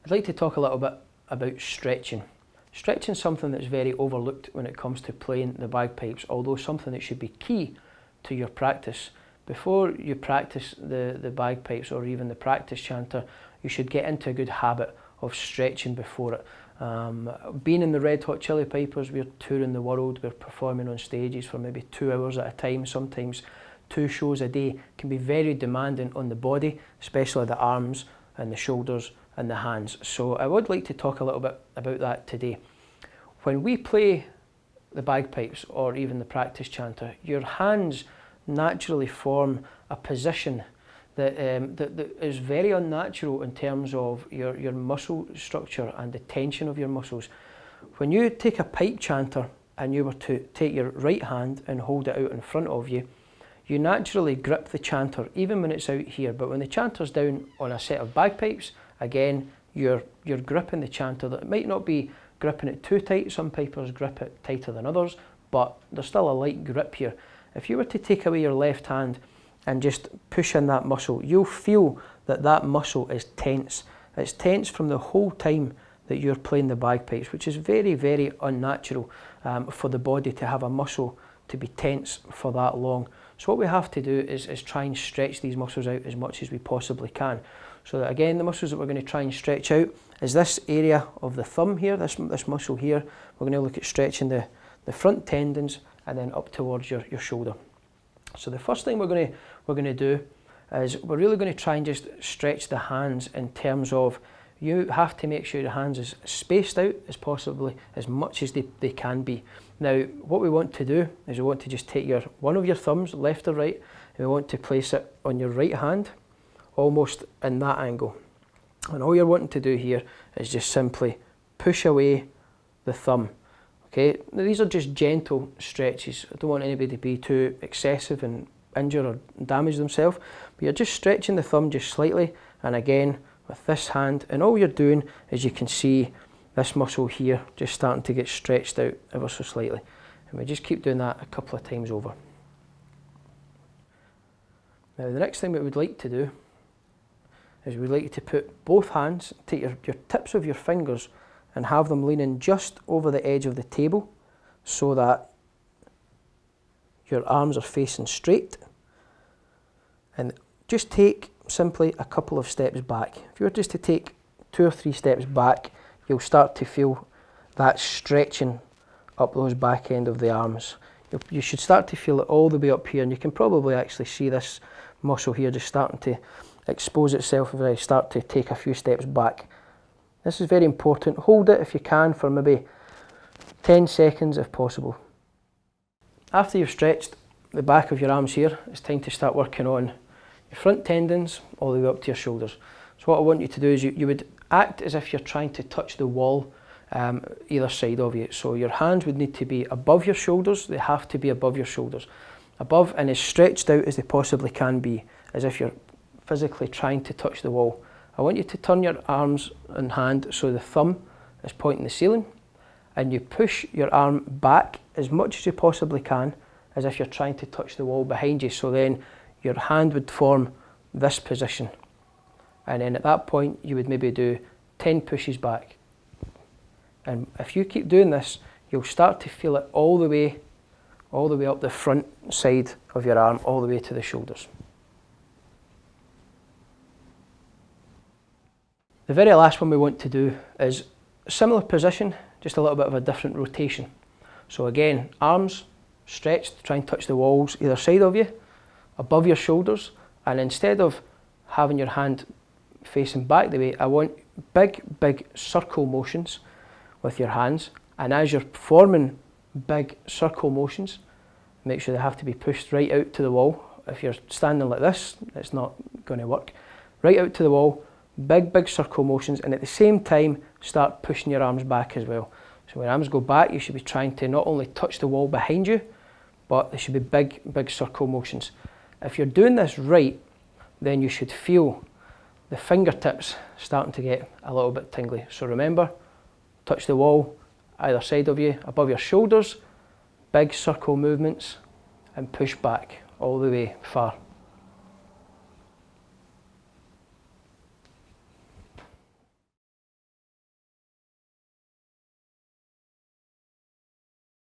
I'd like to talk a little bit about stretching. Stretching is something that's very overlooked when it comes to playing the bagpipes, although something that should be key to your practice. Before you practice the bagpipes or even the practice chanter, you should get into a good habit of stretching before it. Being in the Red Hot Chilli Pipers, we're touring the world, we're performing on stages for maybe 2 hours at a time, sometimes 2 shows a day. Can be very demanding on the body, especially the arms and the shoulders and the hands. So I would like to talk a little bit about that today. When we play the bagpipes or even the practice chanter, your hands naturally form a position that is very unnatural in terms of your muscle structure and the tension of your muscles. When you take a pipe chanter and you were to take your right hand and hold it out in front of you, you naturally grip the chanter even when it's out here, but when the chanter's down on a set of bagpipes, again, you're gripping the chanter. That might not be gripping it too tight. Some pipers grip it tighter than others, but there's still a light grip here. If you were to take away your left hand and just push in that muscle, you'll feel that that muscle is tense. It's tense from the whole time that you're playing the bagpipes, which is very, very unnatural for the body to have a muscle to be tense for that long. So what we have to do is try and stretch these muscles out as much as we possibly can. So that again, the muscles that we're going to try and stretch out is this area of the thumb here, this muscle here. We're going to look at stretching the front tendons and then up towards your shoulder. So the first thing we're going to do is we're really going to try and just stretch the hands in terms of you have to make sure your hands is spaced out as possibly as much as they can be. Now what we want to do is we want to just take one of your thumbs, left or right, and we want to place it on your right hand, almost in that angle. And all you're wanting to do here is just simply push away the thumb. Okay, now these are just gentle stretches. I don't want anybody to be too excessive and injure or damage themselves, but you're just stretching the thumb just slightly, and again with this hand, and all you're doing is you can see this muscle here just starting to get stretched out ever so slightly, and we just keep doing that a couple of times over. Now the next thing we would like to do is we'd like you to put both hands, take your tips of your fingers and have them leaning just over the edge of the table so that your arms are facing straight, and just take simply a couple of steps back. If you were just to take 2 or 3 steps back, you'll start to feel that stretching up those back end of the arms. You should start to feel it all the way up here, and you can probably actually see this muscle here just starting to expose itself as I start to take a few steps back. This is very important. Hold it if you can for maybe 10 seconds if possible. After you've stretched the back of your arms here, it's time to start working on your front tendons all the way up to your shoulders. So what I want you to do is you would act as if you're trying to touch the wall either side of you. So your hands would need to be above your shoulders. They have to be above your shoulders. Above and as stretched out as they possibly can be, as if you're physically trying to touch the wall. I want you to turn your arms and hand so the thumb is pointing the ceiling, and you push your arm back as much as you possibly can, as if you're trying to touch the wall behind you. So then your hand would form this position, and then at that point you would maybe do 10 pushes back. And if you keep doing this, you'll start to feel it all the way up the front side of your arm, all the way to the shoulders. The very last one we want to do is a similar position, just a little bit of a different rotation. So again, arms stretched, try and touch the walls either side of you, above your shoulders, and instead of having your hand facing back the way, I want big circle motions with your hands, and as you're forming big circle motions, make sure they have to be pushed right out to the wall. If you're standing like this, it's not going to work. Right out to the wall, big circle motions, and at the same time start pushing your arms back as well. So when arms go back, you should be trying to not only touch the wall behind you, but there should be big circle motions. If you're doing this right, then you should feel the fingertips starting to get a little bit tingly. So remember, touch the wall either side of you, above your shoulders, big circle movements, and push back all the way far.